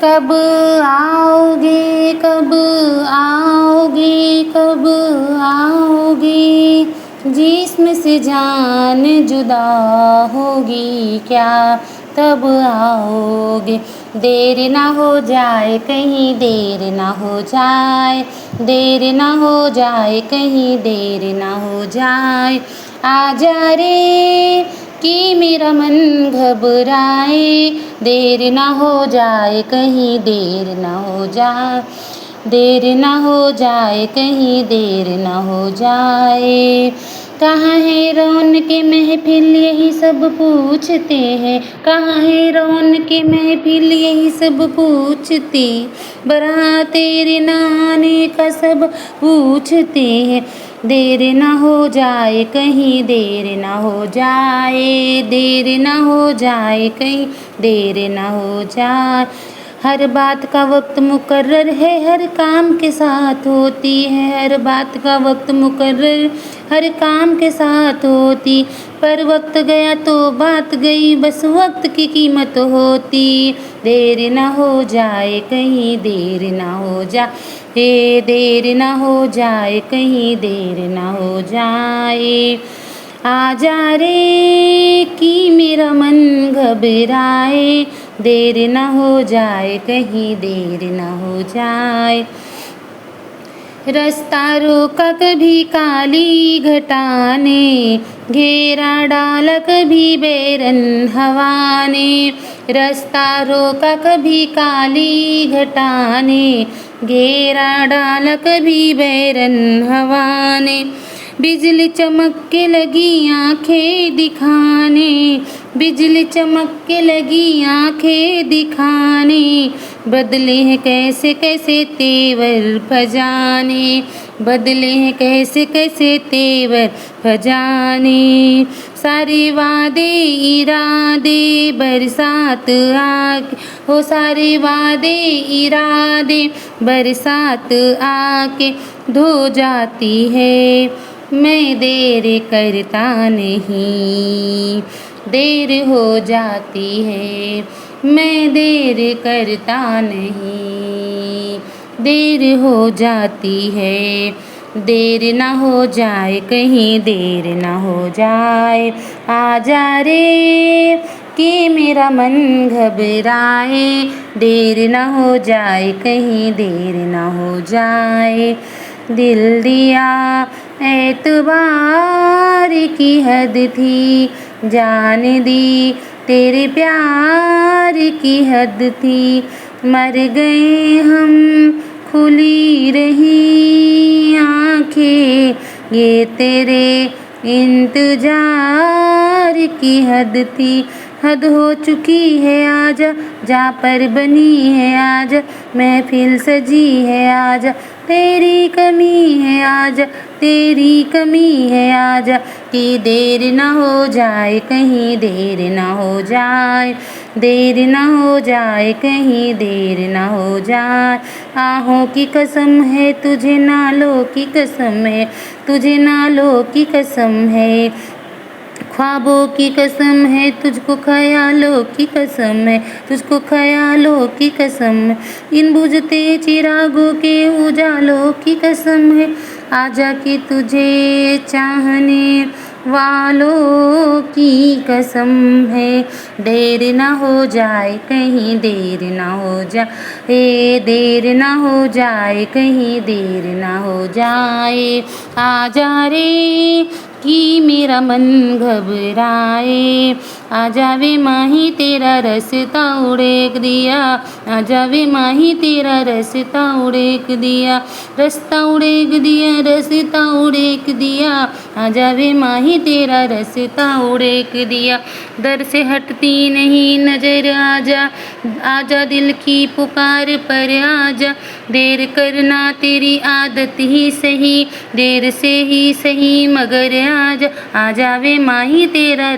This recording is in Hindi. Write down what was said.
कब आओगे, कब आओगे, कब आओगे, जिस्म से जान जुदा होगी क्या तब आओगे। देर ना हो जाए कहीं, देर ना हो जाए, देर ना हो जाए कहीं, देर ना हो जाए। आजा रे कि मेरा मन घबराए, देर ना हो जाए कहीं, देर ना हो जाए, देर ना हो जाए कहीं, देर ना हो जाए। कहाँ है रौनक महफिल यही सब पूछते हैं, कहाँ है रौनक महफिल यही सब पूछते, बारात तेरे न आने का सब पूछते हैं। देर ना हो जाए कहीं, देर ना हो जाए, देर ना हो जाए कहीं, देर ना हो जाए। हर बात का वक्त मुकर्रर है, हर काम के साथ होती है, हर बात का वक्त मुकर्रर हर काम के साथ होती, पर वक्त गया तो बात गई, बस वक्त की कीमत होती। देर ना हो जाए कहीं, देर ना हो जाए, देर ना हो जाए कहीं, देर ना हो जाए। आजा रे कि मेरा मन घबराए, देर ना हो जाए कहीं, देर ना हो जाए। रास्ता रोका कभी काली घटा ने, घेरा डाला कभी बेरन हवा ने, रास्ता रोका कभी काली घटा ने, घेरा डाला कभी बेरन हवा ने। बिजली चमक के लगी आंखें दिखाने, बिजली चमक के लगी आंखें दिखाने, बदले हैं कैसे कैसे तेवर फजाने, बदले हैं कैसे कैसे तेवर फजाने। सारे वादे इरादे बरसात आके, हो सारे वादे इरादे बरसात आके धो जाती है। मैं देर करता नहीं, देर हो जाती है, मैं देर करता नहीं, देर हो जाती है। देर ना हो जाए कहीं, देर ना हो जाए। आजा रे कि मेरा मन घबराए, देर ना हो जाए कहीं, देर ना हो जाए। दिल दिया एतबार की हद थी, जान दी तेरे प्यार की हद थी, मर गए हम खुली रही आँखें, ये तेरे इंतजार की हद थी। हद हो चुकी है आजा, जा पर बनी है आजा, महफिल सजी है आजा, तेरी कमी है आजा, तेरी कमी है आजा। कि देर ना हो जाए कहीं, देर ना हो जाए, देर ना हो जाए कहीं, देर ना हो जाए। आहों की कसम है तुझे, नालों की कसम है तुझे, नालों की कसम है, ख्वाबों की कसम है तुझको, ख्यालों की कसम है तुझको, ख्यालों की कसम है। इन बुझते चिरागों के उजालों की कसम है, आजा कि तुझे चाहने वालों की कसम है। देर ना हो जाए कहीं, देर ना हो जाए, देर ना हो जाए कहीं, देर ना हो जाए। आजा रे कि मेरा मन घबराए, आजा वे माही तेरा रास्ता उड़ेक दिया, आजा वे माही तेरा रास्ता उड़ेक दिया, रास्ता उड़ेक दिया, रास्ता उड़ेक दिया, आजा वे माही तेरा रास्ता उड़ेक दिया। दर से हटती नहीं नजर, आजा आजा दिल की पुकार पर आजा, देर करना तेरी आदत ही सही, देर से ही सही मगर आजा, आजा वे माही तेरा